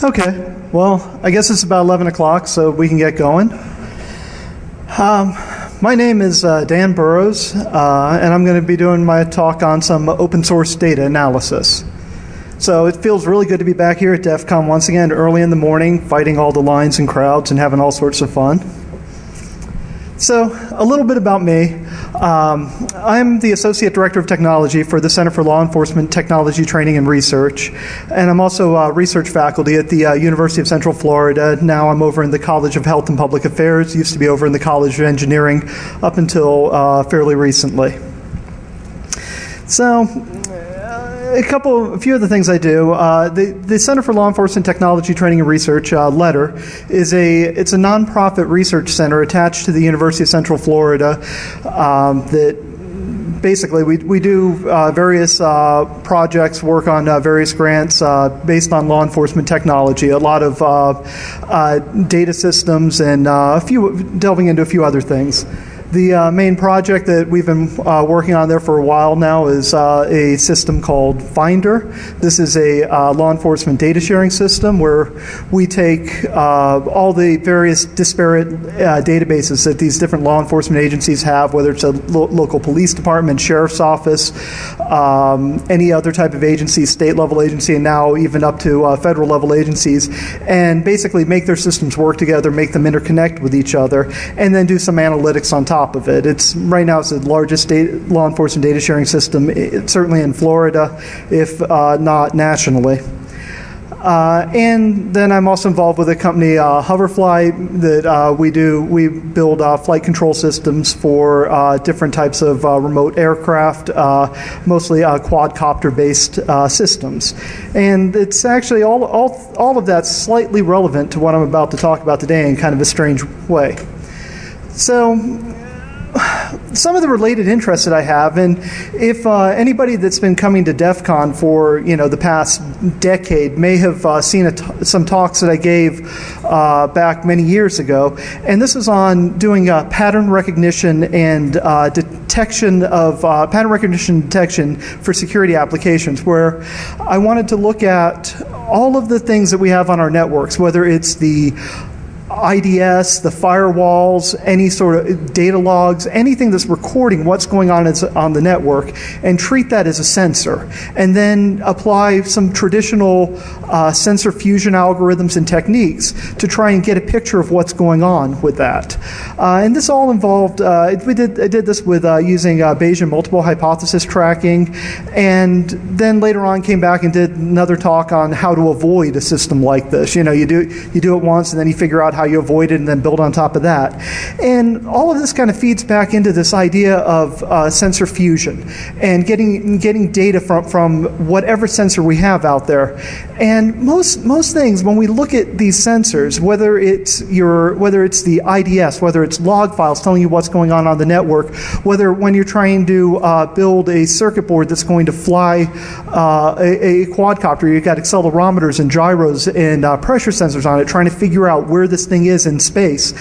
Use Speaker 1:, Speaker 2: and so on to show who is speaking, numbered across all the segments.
Speaker 1: Okay, well, I guess it's about 11 o'clock, so we can get going. My name is Dan Burrows, and I'm going to be doing my talk on some open source data analysis. So it feels really good to be back here at DefCon once again, early in the morning, fighting all the lines and crowds and having all sorts of fun. So a little bit about me. I'm the Associate Director of Technology for the Center for Law Enforcement Technology Training and Research, and I'm also research faculty at the University of Central Florida. Now I'm over in the College of Health and Public Affairs, used to be over in the College of Engineering up until fairly recently. So a few of the things I do. The Center for Law Enforcement Technology Training and Research, LETR, it's a nonprofit research center attached to the University of Central Florida that basically we do various projects, work on various grants based on law enforcement technology, a lot of data systems, and delving into a few other things. The main project that we've been working on there for a while now is a system called Finder. This is a law enforcement data sharing system where we take all the various disparate databases that these different law enforcement agencies have, whether it's a local police department, sheriff's office, any other type of agency, state level agency, and now even up to federal level agencies, and basically make their systems work together, make them interconnect with each other, and then do some analytics on top of it. Right now it's the largest law enforcement data sharing system, certainly in Florida, if not nationally. And then I'm also involved with a company, Hoverfly, that we build flight control systems for different types of remote aircraft, mostly quadcopter-based systems. And it's actually all of that's slightly relevant to what I'm about to talk about today in kind of a strange way. So some of the related interests that I have, and if anybody that's been coming to DefCon for the past decade may have seen some talks that I gave back many years ago, and this is on doing pattern recognition and detection for security applications, where I wanted to look at all of the things that we have on our networks, whether it's the IDS, the firewalls, any sort of data logs, anything that's recording what's going on the network, and treat that as a sensor, and then apply some traditional sensor fusion algorithms and techniques to try and get a picture of what's going on with that. And this all involved, I did this with using Bayesian multiple hypothesis tracking, and then later on came back and did another talk on how to avoid a system like this. You do it once, and then you figure out how you avoid it and then build on top of that. And all of this kind of feeds back into this idea of sensor fusion and getting data from whatever sensor we have out there. And most things, when we look at these sensors, whether it's the IDS, whether it's log files telling you what's going on the network, whether when you're trying to build a circuit board that's going to fly a quadcopter, you've got accelerometers and gyros and pressure sensors on it, trying to figure out where this thing is in space,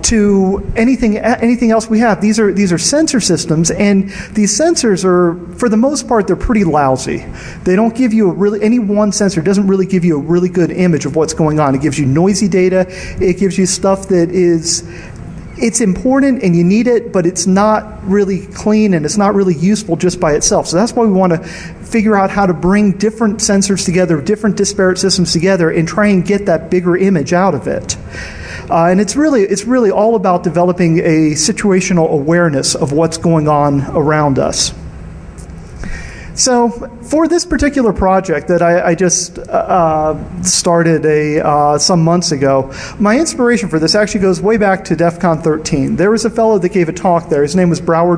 Speaker 1: to anything else we have. These are sensor systems, and these sensors are, for the most part, they're pretty lousy. They don't give you any one sensor doesn't really give you a really good image of what's going on. It gives you noisy data. It gives you stuff that it's important and you need it, but it's not really clean and it's not really useful just by itself. So that's why we want to figure out how to bring different sensors together, different disparate systems together, and try and get that bigger image out of it. And it's really all about developing a situational awareness of what's going on around us. So for this particular project that I just started some months ago, my inspiration for this actually goes way back to DefCon 13. There was a fellow that gave a talk there. His name was Burrough,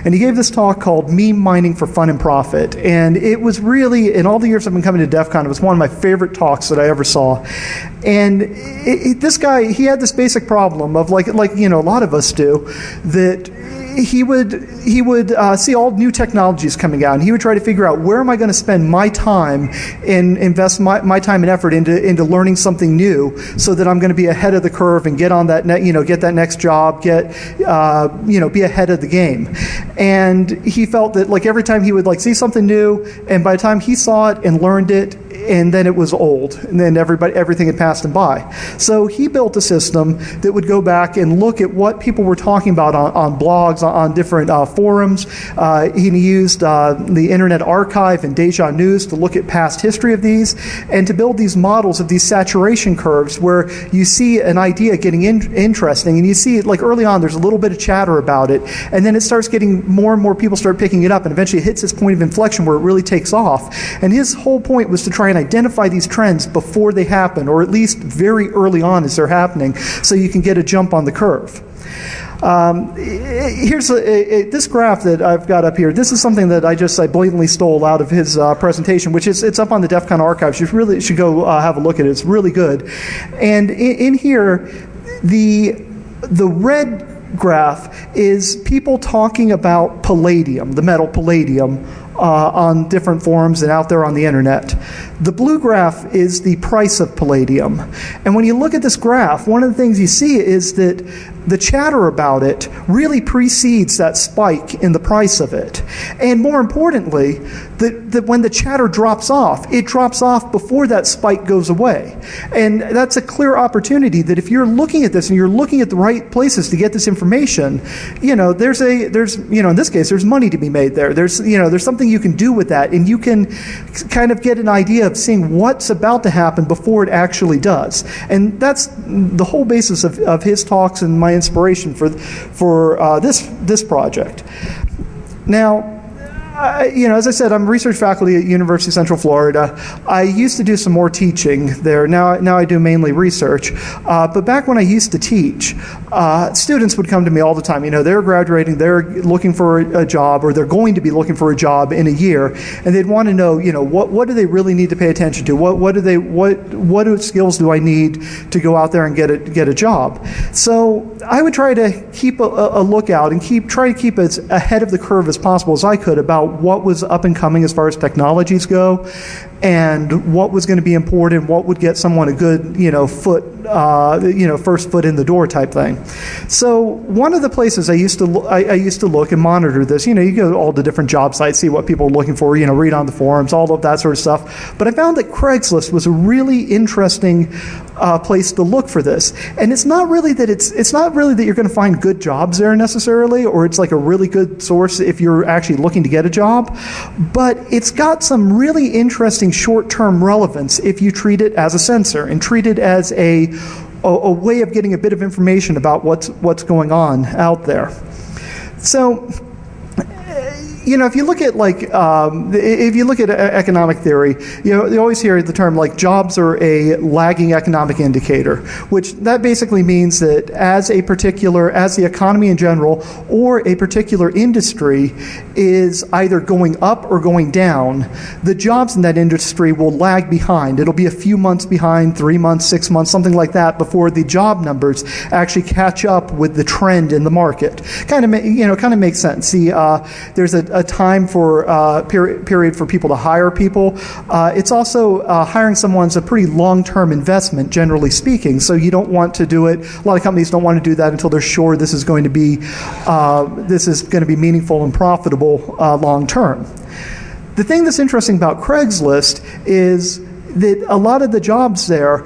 Speaker 1: and he gave this talk called Meme Mining for Fun and Profit. And it was really, in all the years I've been coming to DefCon, it was one of my favorite talks that I ever saw. And this guy, he had this basic problem of like a lot of us do, that he would see all new technologies coming out, and he would try to figure out, where am I going to spend my time and invest my time and effort into learning something new, so that I'm going to be ahead of the curve and get on that get that next job, be ahead of the game. And he felt that, like, every time he would see something new, and by the time he saw it and learned it, and then it was old, and then everything had passed him by. So he built a system that would go back and look at what people were talking about on blogs, on different forums. He used the Internet Archive and Deja News to look at past history of these, and to build these models of these saturation curves where you see an idea getting interesting, and you see, like, early on there's a little bit of chatter about it, and then it starts getting more and more people start picking it up, and eventually it hits its point of inflection where it really takes off. And his whole point was to try and identify these trends before they happen, or at least very early on as they're happening, so you can get a jump on the curve. Here's this graph that I've got up here. This is something that I blatantly stole out of his presentation, which is, it's up on the DefCon archives. You really should go have a look at it. It's really good. And in here, the red graph is people talking about palladium, the metal palladium, on different forums and out there on the internet. The blue graph is the price of palladium. And when you look at this graph, one of the things you see is that the chatter about it really precedes that spike in the price of it. And more importantly, that when the chatter drops off, it drops off before that spike goes away. And that's a clear opportunity that if you're looking at this and you're looking at the right places to get this information, there's in this case, there's money to be made there. There's something you can do with that, and you can kind of get an idea of seeing what's about to happen before it actually does. And that's the whole basis of his talks and my inspiration for this project. Now, as I said, I'm research faculty at University of Central Florida. I used to do some more teaching there. Now I do mainly research. But back when I used to teach, students would come to me all the time. They're graduating, they're looking for a job, or they're going to be looking for a job in a year, and they'd want to know, what do they really need to pay attention to? What skills do I need to go out there and get a job? So I would try to keep a lookout and try to keep as ahead of the curve as possible as I could about what was up and coming as far as technologies go, and what was going to be important, what would get someone a good, first foot in the door type thing. So one of the places I used to look and monitor this, you go to all the different job sites, see what people are looking for, read on the forums, all of that sort of stuff. But I found that Craigslist was a really interesting place to look for this. And it's not really that you're going to find good jobs there necessarily, or it's like a really good source if you're actually looking to get a job, but it's got some really interesting short-term relevance if you treat it as a sensor and treat it as a way of getting a bit of information about what's going on out there. So, if you look at economic theory, you always hear the term jobs are a lagging economic indicator, which that basically means that as the economy in general or a particular industry is either going up or going down, the jobs in that industry will lag behind. It'll be a few months behind, 3 months, 6 months, something like that, before the job numbers actually catch up with the trend in the market. Kind of makes sense. There's a time for period for people to hire people. It's also hiring someone's a pretty long-term investment, generally speaking. So you don't want to do it. A lot of companies don't want to do that until they're sure this is going to be meaningful and profitable long-term. The thing that's interesting about Craigslist is that a lot of the jobs they're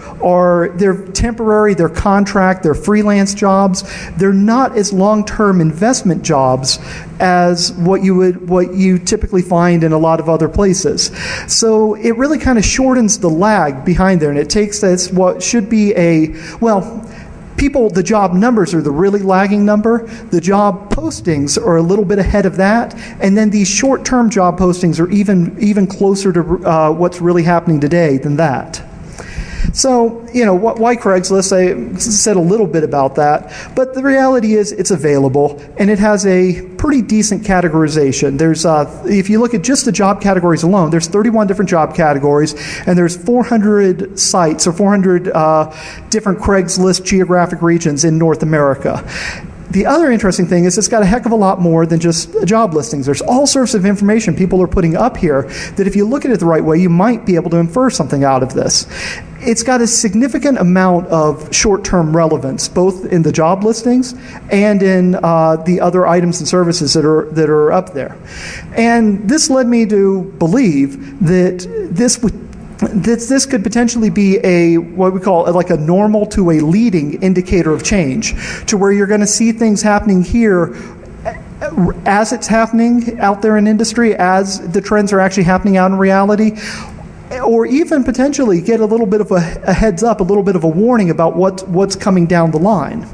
Speaker 1: temporary, they're contract, they're freelance jobs. They're not as long-term investment jobs as what you typically find in a lot of other places. So it really kind of shortens the lag behind there, and it takes this what should be the job numbers are the really lagging number. The job postings are a little bit ahead of that, and then these short-term job postings are even closer to what's really happening today than that. So, why Craigslist? I said a little bit about that, but the reality is it's available, and it has a pretty decent categorization. There's, if you look at just the job categories alone, there's 31 different job categories, and there's 400 sites or 400 different Craigslist geographic regions in North America. The other interesting thing is it's got a heck of a lot more than just job listings. There's all sorts of information people are putting up here that if you look at it the right way, you might be able to infer something out of this. It's got a significant amount of short-term relevance, both in the job listings and in the other items and services that are up there. And this led me to believe that this could potentially be what we call like a normal to a leading indicator of change, to where you're going to see things happening here as it's happening out there in industry, as the trends are actually happening out in reality, or even potentially get a little bit of a heads up, a little bit of a warning about what's coming down the line.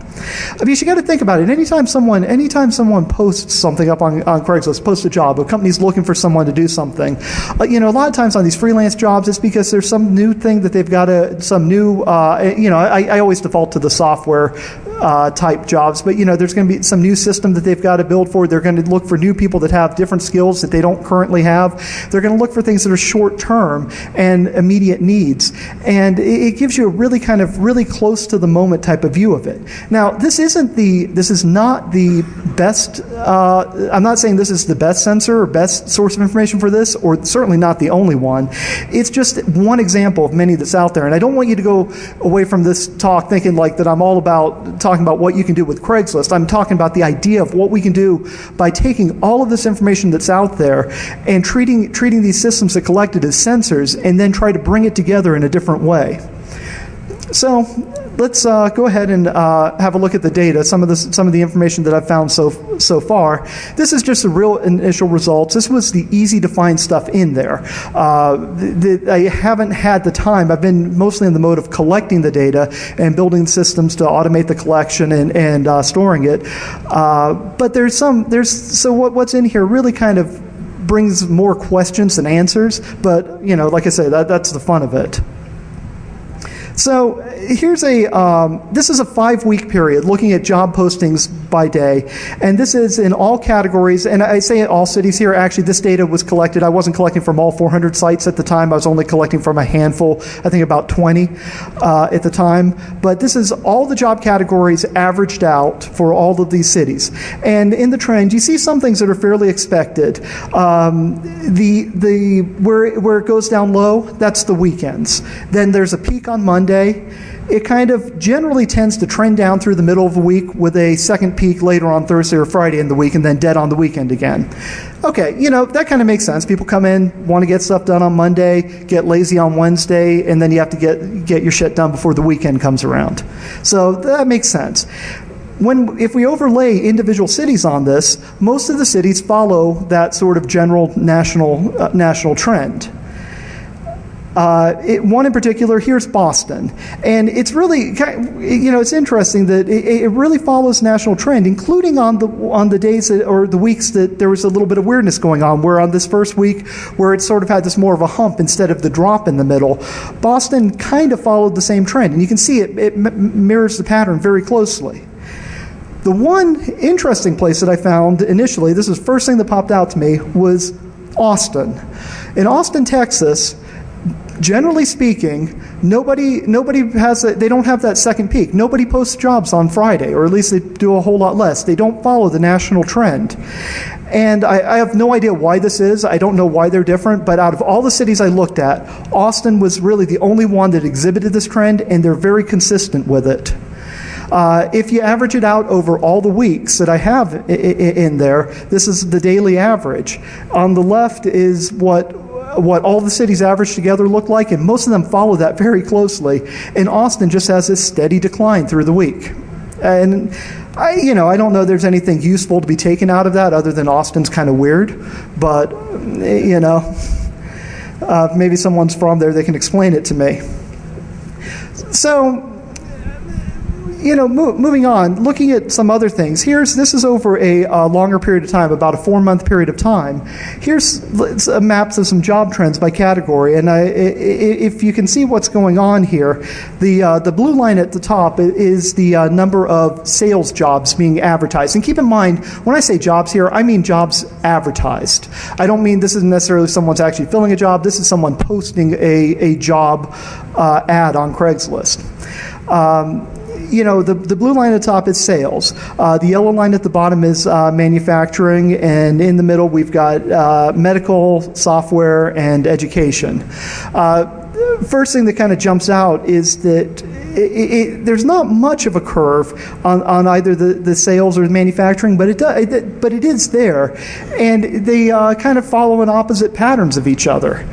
Speaker 1: Because you got to think about it. Anytime someone posts something up on Craigslist, posts a job, a company's looking for someone to do something. A lot of times on these freelance jobs, it's because there's some new thing that they've got I always default to the software type jobs, but there's going to be some new system that they've got to build for. They're going to look for new people that have different skills that they don't currently have. They're going to look for things that are short term and immediate needs, and it gives you a really close to the moment type of view of it. Now, this is not the best. I'm not saying this is the best sensor or best source of information for this, or certainly not the only one. It's just one example of many that's out there, and I don't want you to go away from this talk thinking like that I'm all about talking about what you can do with Craigslist. I'm talking about the idea of what we can do by taking all of this information that's out there and treating these systems that collected as sensors, and then try to bring it together in a different way. So let's go ahead and have a look at the data, some of the information that I've found so far. This is just the real initial results. This was the easy to find stuff in there. I haven't had the time. I've been mostly in the mode of collecting the data and building systems to automate the collection and storing it. But what's in here really kind of brings more questions than answers. But like I say, that's the fun of it. So here's this is a 5-week period looking at job postings by day, and this is in all categories, and I say all cities here. Actually, this data was collected. I wasn't collecting from all 400 sites at the time. I was only collecting from a handful, I think about 20 at the time. But this is all the job categories averaged out for all of these cities. And in the trend, you see some things that are fairly expected. Where it goes down low, that's the weekends. Then there's a peak on Monday. It kind of generally tends to trend down through the middle of the week with a second peak later on Thursday or Friday in the week, and then dead on the weekend again. Okay, that kind of makes sense. People come in, want to get stuff done on Monday, get lazy on Wednesday, and then you have to get your shit done before the weekend comes around. So that makes sense. If we overlay individual cities on this, most of the cities follow that sort of general national trend. One in particular, here's Boston. And it's really, it's interesting that it really follows national trend, including on the days or the weeks that there was a little bit of weirdness going on, where on this first week, where it sort of had this more of a hump instead of the drop in the middle, Boston kind of followed the same trend. And you can see it mirrors the pattern very closely. The one interesting place that I found initially, this is the first thing that popped out to me, was Austin. In Austin, Texas, generally speaking, nobody has they don't have that second peak. Nobody posts jobs on Friday, or at least they do a whole lot less. They don't follow the national trend. And I have no idea why this is. I don't know why they're different, but out of all the cities I looked at, Austin was really the only one that exhibited this trend, and they're very consistent with it. If you average it out over all the weeks that I have in there, this is the daily average. On the left is what all the cities averaged together look like, and most of them follow that very closely. And Austin just has this steady decline through the week. And I don't know if there's anything useful to be taken out of that other than Austin's kind of weird. But, maybe someone's from there, they can explain it to me. So, moving on, looking at some other things. This is over a longer period of time, about a 4-month period of time. Here's maps of some job trends by category, and if you can see what's going on here, the blue line at the top is the number of sales jobs being advertised. And keep in mind, when I say jobs here, I mean jobs advertised. I don't mean this isn't necessarily someone's actually filling a job. This is someone posting a job ad on Craigslist. the blue line at the top is sales. The yellow line at the bottom is manufacturing, and in the middle we've got medical, software, and education. First thing that kind of jumps out is that there's not much of a curve on either the sales or the manufacturing, but it is there, and they kind of follow in opposite patterns of each other.